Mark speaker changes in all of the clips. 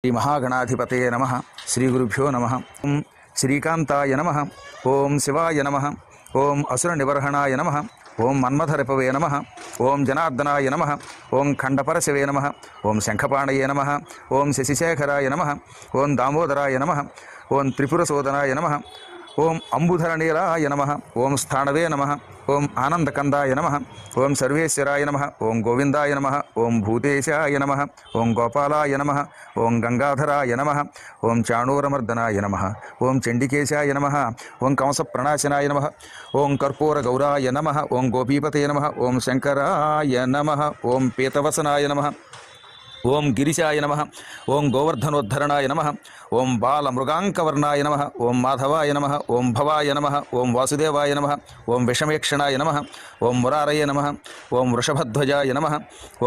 Speaker 1: శ్రీ మహాగణాధిపతయే నమః. శ్రీ గురుభ్యో నమః. ఓం శ్రీకాంతాయ నమః. ఓం శివాయ నమః. ఓం అసుర నివర్హణాయ నమః. ఓం మన్మథరిపవే నమః. ఓం జనార్దనాయ నమః. ఓం ఖండపరశివే నమః. ఓం శంఖపాణయే నమః. ఓం శశిశేఖరాయ నమః. ఓం దామోదరాయ నమః. ఓం త్రిపురసోదనాయ నమః. ఓం అంబుధరనీలాయ నమః. ఓం స్థాణవే నమః. ఓం ఆనందకందాయ నమః. ఓం సర్వేశ్వరాయ నమః. ఓం గోవిందాయ నమః. ఓం భూతేశాయ నమః. ఓం గోపాలాయ నమః. ఓం గంగాధరాయ నమః. ఓం చాణూరమర్దనాయ నమః. ఓం చండికేశాయ నమః. ఓం కంసప్రణాశనాయ నమః. ఓం కర్పూరగౌరాయ నమః. ఓం గోపీపతే నమః. ఓం శంకరాయ నమః. ఓం పీతవసనాయ నమః. ఓం గిరిశాయ నమః. ఓం గోవర్ధనోద్ధరణాయ నమః. ఓం బాలమృగాంకవర్ణాయ నమః. ఓం మాధవాయ నమః. ఓం భవాయ నమః. ఓం వాసుదేవాయ నమః. ఓం విషమేక్షణాయ నమః. ఓం మురారయే నమః. ఓం వృషభధ్వజాయ నమః.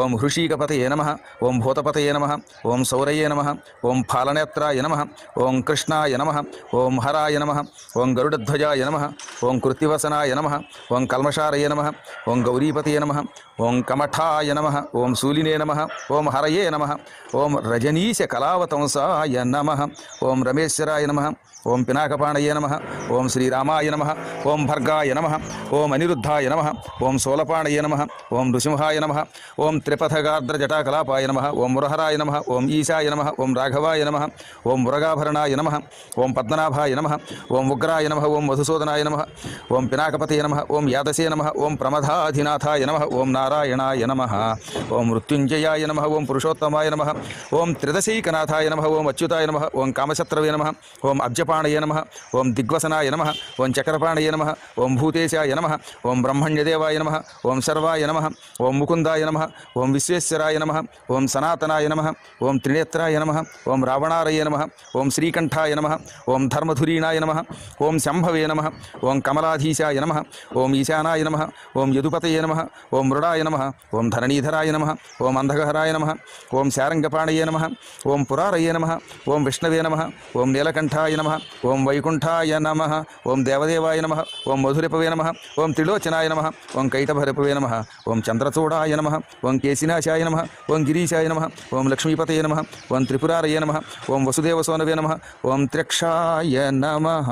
Speaker 1: ఓం హృషీకపతయే నమః. ఓం భూతపతయే నమః. ఓం సౌరయే నమః. ఓం ఫాలనేత్రాయ నమః. ఓం కృష్ణాయ నమః. ఓం హరాయ నమః. ఓం గరుడధ్వజాయ నమః. ఓం కృత్తివసనాయ నమః. ఓం కల్మషారయే నమః. ఓం గౌరీపతయే నమః. ఓం కమఠాయ నమః. ఓం శూలినే నమః. ఓం హరయే నమః. ఓం రజనీశ కళావతంసాయ నమః. ఓం రమేశ్వరాయ నమః. ఓం పినాకపాణయే నమః. ఓం శ్రీరామాయ నమః. ఓం భర్గాయ నమః. ఓం అనిరుద్ధాయ నమః. ఓం శూలపాణయే నమః. ఓం నృసింహాయ నమః. ఓం త్రిపథగార్ద్రజటాకలాపాయ నమః. ఓం మురహరాయ నమః. ఓం ఈశాయ నమః. ఓం రాఘవాయ నమః. ఓం మురగాభరణాయ నమః. ఓం పద్మనాభాయ నమః. ఓం ఉగ్రాయ నమః. ఓం మధుసూదనాయ నమః. ఓం పినాకపతయే నమః. ఓం యాదసే నమః. ఓం ప్రమథాధినాథాయ నమః. ఓం నారాయణాయ నమః. ఓం మృత్యుంజయాయ నమః. ఓం పురుషోత్తమాయ నమః. ఓం త్రిదశైకనాథాయ నమః. ఓం అచ్యుతాయ నమః. ఓం కామశత్రవే నమః. ఓం అబ్జపాణయే నమః. ఓం దిగ్వసనాయ నమః. ఓం చక్రపాణయే నమః. ఓం భూతేశాయ నమః. ఓం బ్రహ్మణ్యదేవాయ నమః. ఓం సర్వాయ నమః. ఓం ముకుందాయ నమః. ఓం విశ్వేశ్వరాయ నమః. ఓం సనాతనాయ నమః. ఓం త్రినేత్రాయ నమః. ఓం రావణారయే నమః. ఓం శ్రీకంఠాయ నమః. ఓం ధర్మధురీణాయ నమః. ఓం శంభవే నమః. ఓం కమలాధీశాయ నమః. ఓం ఈశానాయ నమః. ఓం యదుపతయే నమః. ఓం మృడాయ నమః. ఓం ధరణీధరాయ నమః. ఓం అంధగహరాయ నమః. ఓం శారంగపాణయే నమః. ఓం పురారయే నమః. ఓం విష్ణవే నమః. ఓం నీలకంఠాయ నమః. ఓం వైకుంఠాయ నమః. ఓం దేవదేవాయ నమః. ఓం మధురిపవే నమః. ఓం త్రిలోచనాయ నమః. ఓం కైటభరిపవే నమః. ఓం చంద్రచూడాయ నమః. ఓం కేశినాశాయ నమః. ఓం గిరీశాయ నమః. ఓం లక్ష్మీపతయే నమః. ఓం త్రిపురారయే నమః. ఓం వసుదేవసోనవే నమః. ఓం త్ర్యక్షాయ నమః.